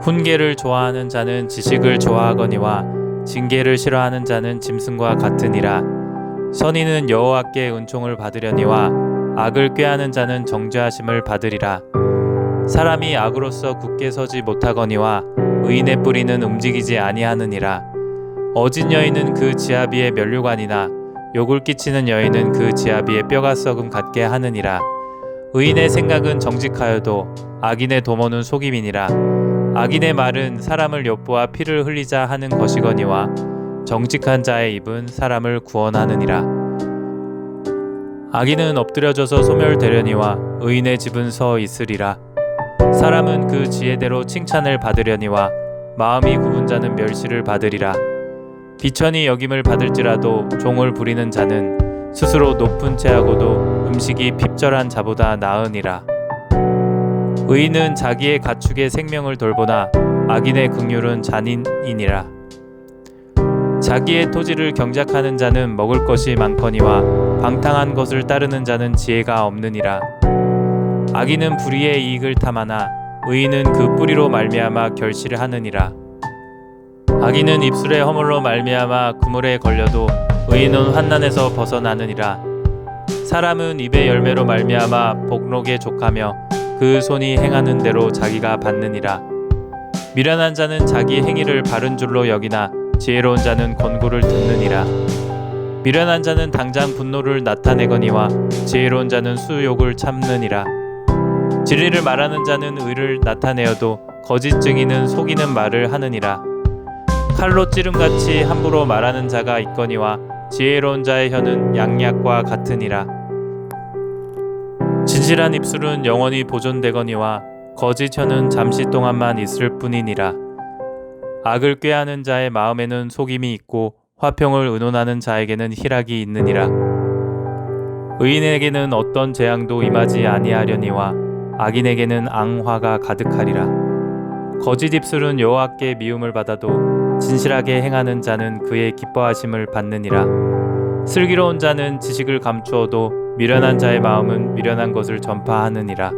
훈계를 좋아하는 자는 지식을 좋아하거니와 징계를 싫어하는 자는 짐승과 같으니라. 선인은 여호와께 은총을 받으려니와 악을 꾀하는 자는 정죄하심을 받으리라. 사람이 악으로서 굳게 서지 못하거니와 의인의 뿌리는 움직이지 아니하느니라. 어진 여인은 그 지아비의 면류관이나 욕을 끼치는 여인은 그 지아비의 뼈가 썩음 같게 하느니라. 의인의 생각은 정직하여도 악인의 도모는 속임이니라. 악인의 말은 사람을 엿보아 피를 흘리자 하는 것이거니와 정직한 자의 입은 사람을 구원하느니라. 악인은 엎드려져서 소멸되려니와 의인의 집은 서 있으리라. 사람은 그 지혜대로 칭찬을 받으려니와 마음이 굽은 자는 멸시를 받으리라. 비천히 여김을 받을지라도 종을 부리는 자는 스스로 높은 채하고도 음식이 핍절한 자보다 나으니라. 의인은 자기의 가축의 생명을 돌보나 악인의 긍휼은 잔인이니라. 자기의 토지를 경작하는 자는 먹을 것이 많거니와 방탕한 것을 따르는 자는 지혜가 없느니라. 악인은 불의의 이익을 탐하나 의인은 그 뿌리로 말미암아 결실하느니라. 악인은 입술의 허물로 말미암아 그물에 걸려도 의인은 환난에서 벗어나느니라. 사람은 입의 열매로 말미암아 복록에 족하며 그 손이 행하는 대로 자기가 받느니라. 미련한 자는 자기 행위를 바른 줄로 여기나 지혜로운 자는 권고를 듣느니라. 미련한 자는 당장 분노를 나타내거니와 지혜로운 자는 수욕을 참느니라. 진리를 말하는 자는 의를 나타내어도 거짓 증인은 속이는 말을 하느니라. 칼로 찌름같이 함부로 말하는 자가 있거니와 지혜로운 자의 혀는 양약과 같으니라. 진실한 입술은 영원히 보존되거니와 거짓 혀는 잠시 동안만 있을 뿐이니라. 악을 꾀하는 자의 마음에는 속임이 있고 화평을 의논하는 자에게는 희락이 있느니라. 의인에게는 어떤 재앙도 임하지 아니하려니와 악인에게는 앙화가 가득하리라. 거짓 입술은 여호와께 미움을 받아도 진실하게 행하는 자는 그의 기뻐하심을 받느니라. 슬기로운 자는 지식을 감추어도 미련한 자의 마음은 미련한 것을 전파하느니라.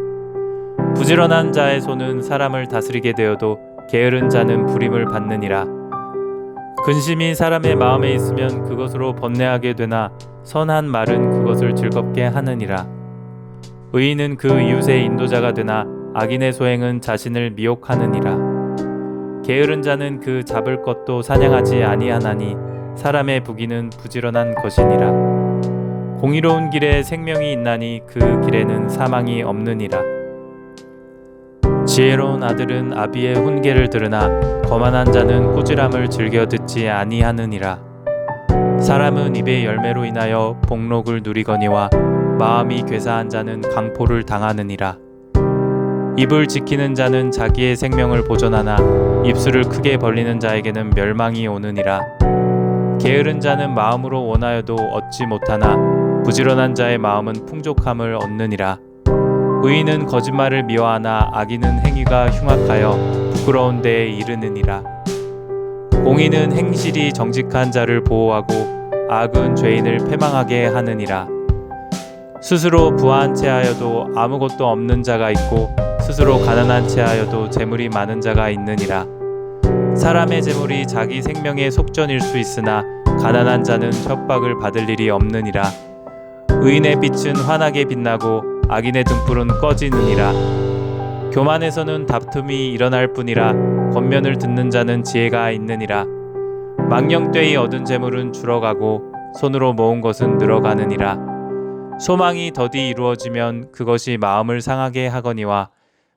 부지런한 자의 손은 사람을 다스리게 되어도 게으른 자는 불임을 받느니라. 근심이 사람의 마음에 있으면 그것으로 번뇌하게 되나 선한 말은 그것을 즐겁게 하느니라. 의인은 그 이웃의 인도자가 되나 악인의 소행은 자신을 미혹하느니라. 게으른 자는 그 잡을 것도 사냥하지 아니하나니 사람의 부귀는 부지런한 것이니라. 공의로운 길에 생명이 있나니 그 길에는 사망이 없느니라. 지혜로운 아들은 아비의 훈계를 들으나 거만한 자는 꾸지람을 즐겨 듣지 아니하느니라. 사람은 입의 열매로 인하여 복록을 누리거니와 마음이 괴사한 자는 강포를 당하느니라. 입을 지키는 자는 자기의 생명을 보존하나 입술을 크게 벌리는 자에게는 멸망이 오느니라. 게으른 자는 마음으로 원하여도 얻지 못하나 부지런한 자의 마음은 풍족함을 얻느니라. 의인은 거짓말을 미워하나 악인은 행위가 흉악하여 부끄러운 데에 이르느니라. 공의는 행실이 정직한 자를 보호하고 악은 죄인을 패망하게 하느니라. 스스로 부한 채하여도 아무것도 없는 자가 있고 스스로 가난한 채하여도 재물이 많은 자가 있느니라. 사람의 재물이 자기 생명의 속전일 수 있으나 가난한 자는 협박을 받을 일이 없느니라. 의인의 빛은 환하게 빛나고 악인의 등불은 꺼지느니라. 교만에서는 다툼이 일어날 뿐이라 권면을 듣는 자는 지혜가 있느니라. 망령되이 얻은 재물은 줄어가고 손으로 모은 것은 늘어가느니라. 소망이 더디 이루어지면 그것이 마음을 상하게 하거니와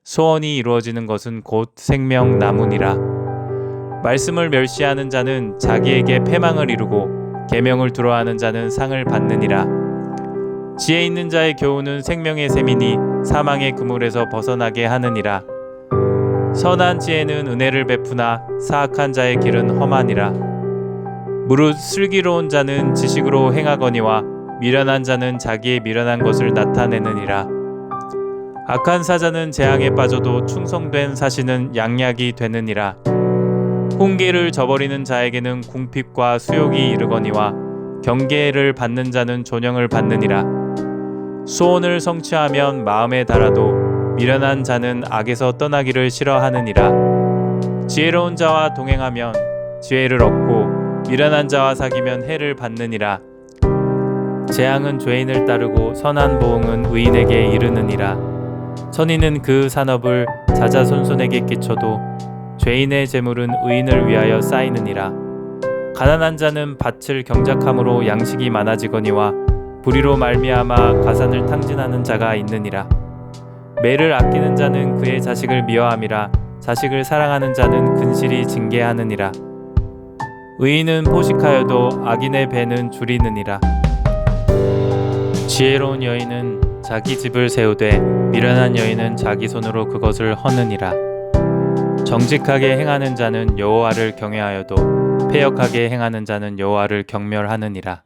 소원이 이루어지는 것은 곧 생명 나무니라. 말씀을 멸시하는 자는 자기에게 패망을 이루고 계명을 두려워하는 자는 상을 받느니라. 지혜 있는 자의 교훈은 생명의 샘이니 사망의 그물에서 벗어나게 하느니라. 선한 지혜는 은혜를 베푸나 사악한 자의 길은 험하니라. 무릇 슬기로운 자는 지식으로 행하거니와 미련한 자는 자기의 미련한 것을 나타내느니라. 악한 사자는 재앙에 빠져도 충성된 사신은 양약이 되느니라. 훈계를 저버리는 자에게는 궁핍과 수욕이 이르거니와 경계를 받는 자는 존영을 받느니라. 소원을 성취하면 마음에 달아도 미련한 자는 악에서 떠나기를 싫어하느니라. 지혜로운 자와 동행하면 지혜를 얻고 미련한 자와 사귀면 해를 받느니라. 재앙은 죄인을 따르고 선한 보응은 의인에게 이르느니라. 선인은 그 산업을 자자손손에게 끼쳐도 죄인의 재물은 의인을 위하여 쌓이느니라. 가난한 자는 밭을 경작함으로 양식이 많아지거니와 불의로 말미암아 가산을 탕진하는 자가 있느니라. 매를 아끼는 자는 그의 자식을 미워함이라. 자식을 사랑하는 자는 근실이 징계하느니라. 의인은 포식하여도 악인의 배는 줄이느니라. 지혜로운 여인은 자기 집을 세우되 미련한 여인은 자기 손으로 그것을 허느니라. 정직하게 행하는 자는 여호와를 경외하여도 패역하게 행하는 자는 여호와를 경멸하느니라.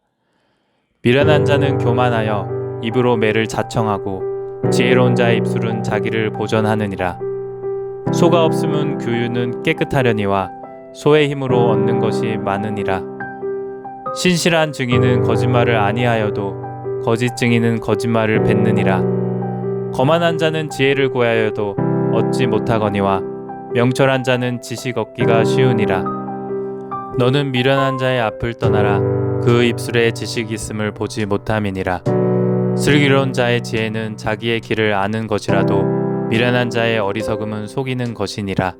미련한 자는 교만하여 입으로 매를 자청하고 지혜로운 자의 입술은 자기를 보전하느니라. 소가 없으면 규유는 깨끗하려니와 소의 힘으로 얻는 것이 많으니라. 신실한 증인은 거짓말을 아니하여도 거짓 증인은 거짓말을 뱉느니라. 거만한 자는 지혜를 구하여도 얻지 못하거니와 명철한 자는 지식 얻기가 쉬우니라. 너는 미련한 자의 앞을 떠나라. 그 입술에 지식 있음을 보지 못함이니라. 슬기로운 자의 지혜는 자기의 길을 아는 것이라도 미련한 자의 어리석음은 속이는 것이니라.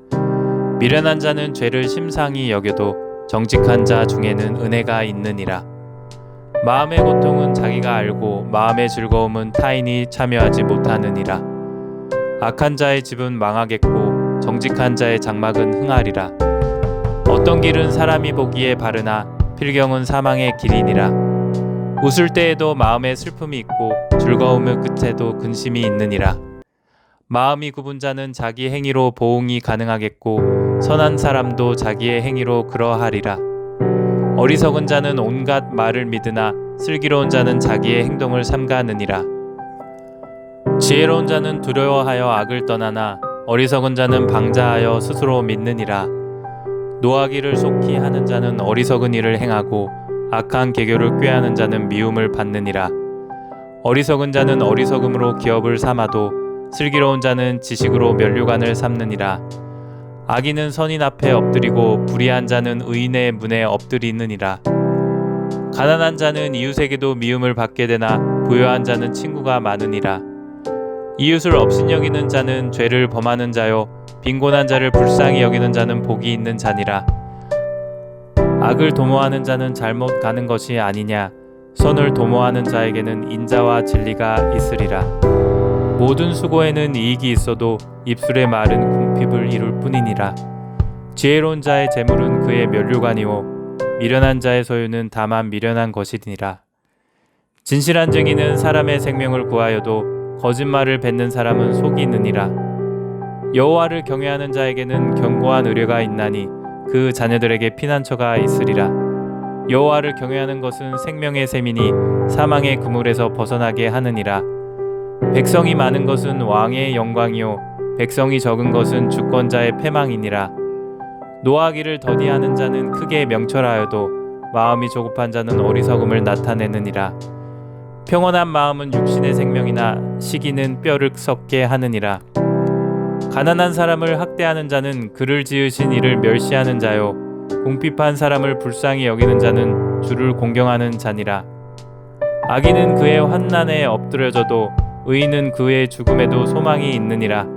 미련한 자는 죄를 심상히 여겨도 정직한 자 중에는 은혜가 있느니라. 마음의 고통은 자기가 알고 마음의 즐거움은 타인이 참여하지 못하느니라. 악한 자의 집은 망하겠고 정직한 자의 장막은 흥하리라. 어떤 길은 사람이 보기에 바르나 필경은 사망의 길이니라. 웃을 때에도 마음에 슬픔이 있고 즐거움의 끝에도 근심이 있느니라. 마음이 굽은 자는 자기 행위로 보응이 가능하겠고 선한 사람도 자기의 행위로 그러하리라. 어리석은 자는 온갖 말을 믿으나 슬기로운 자는 자기의 행동을 삼가느니라. 지혜로운 자는 두려워하여 악을 떠나나 어리석은 자는 방자하여 스스로 믿느니라. 노하기를 속히 하는 자는 어리석은 일을 행하고 악한 계교를 꾀하는 자는 미움을 받느니라. 어리석은 자는 어리석음으로 기업을 삼아도 슬기로운 자는 지식으로 면류관을 삼느니라. 악인은 선인 앞에 엎드리고 불의한 자는 의인의 문에 엎드리느니라. 가난한 자는 이웃에게도 미움을 받게 되나 부유한 자는 친구가 많으니라. 이웃을 업신여기는 자는 죄를 범하는 자요 빈곤한 자를 불쌍히 여기는 자는 복이 있는 자니라. 악을 도모하는 자는 잘못 가는 것이 아니냐. 선을 도모하는 자에게는 인자와 진리가 있으리라. 모든 수고에는 이익이 있어도 입술의 말은 궁핍을 이룰 뿐이니라. 지혜로운 자의 재물은 그의 면류관이요 미련한 자의 소유는 다만 미련한 것이니라. 진실한 증인은 사람의 생명을 구하여도 거짓말을 뱉는 사람은 속이느니라. 여호와를 경외하는 자에게는 견고한 의뢰가 있나니 그 자녀들에게 피난처가 있으리라. 여호와를 경외하는 것은 생명의 셈이니 사망의 그물에서 벗어나게 하느니라. 백성이 많은 것은 왕의 영광이요 백성이 적은 것은 주권자의 패망이니라. 노하기를 더디하는 자는 크게 명철하여도 마음이 조급한 자는 어리석음을 나타내느니라. 평온한 마음은 육신의 생명이나 시기는 뼈를 썩게 하느니라. 가난한 사람을 학대하는 자는 그를 지으신 이를 멸시하는 자요 궁핍한 사람을 불쌍히 여기는 자는 주를 공경하는 자니라. 악인은 그의 환난에 엎드려져도 의인은 그의 죽음에도 소망이 있느니라.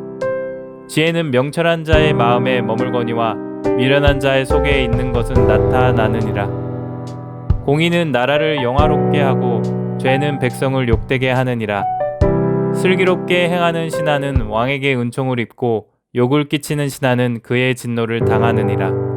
지혜는 명철한 자의 마음에 머물거니와 미련한 자의 속에 있는 것은 나타나느니라. 공의는 나라를 영화롭게 하고 죄는 백성을 욕되게 하느니라. 슬기롭게 행하는 신하는 왕에게 은총을 입고 욕을 끼치는 신하는 그의 진노를 당하느니라.